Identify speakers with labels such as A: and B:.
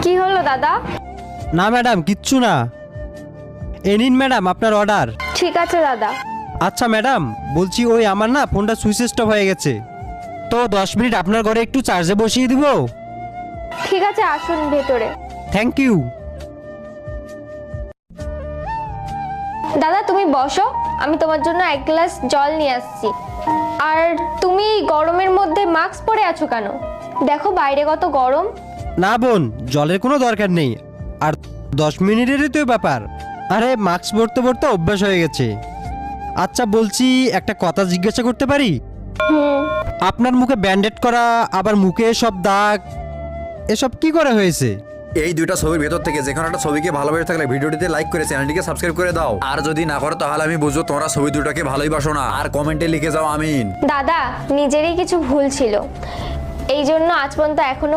A: কি হলো দাদা?
B: না ম্যাডাম, কিচ্ছু না। এ নিন ম্যাডাম আপনার অর্ডার।
A: ঠিক আছে দাদা।
B: আচ্ছা ম্যাডাম, বলছি ওই আমার না ফোনটা সুইচ অফ হয়ে গেছে, তো 10 মিনিট আপনার ঘরে একটু চার্জে বসিয়ে দিব।
A: ঠিক আছে, আসুন ভেতরে।
B: Thank you.
A: দাদা তুমি বসো, আমি তোমার জন্য 1 গ্লাস জল নিয়ে আসছি। আর তুমি গরমের মধ্যে মাস্ক পরে আছো কেন? দেখো বাইরে কত গরম।
B: না বোন, জলের কোনো দরকার নেই, আর 10 মিনিটেরই তো ব্যাপার। আরে মাস্ক পরতে পরতে অভ্যাস হয়ে গেছে। আচ্ছা বলছি, একটা কথা জিজ্ঞাসা করতে পারি? আপনার মুখে ব্যান্ডেড করা, আবার মুখে সব দাগ, এসব কি করে হয়েছে?
C: এই দুইটা ছবির ভেতর থেকে যে কোনো একটা ছবিকে ভালোবেসে থাকলে ভিডিওটিতে লাইক করে চ্যানেলটিকে সাবস্ক্রাইব করে দাও। আর যদি না করো তাহলে আমি বুঝবো তোমরা ছবি দুটাকে ভালোই বাসো না। আর কমেন্টে লিখে যাও আমিন।
A: দাদা নিজেরই কিছু ভুল ছিল, এই জন্য আজ পর্যন্ত এখনো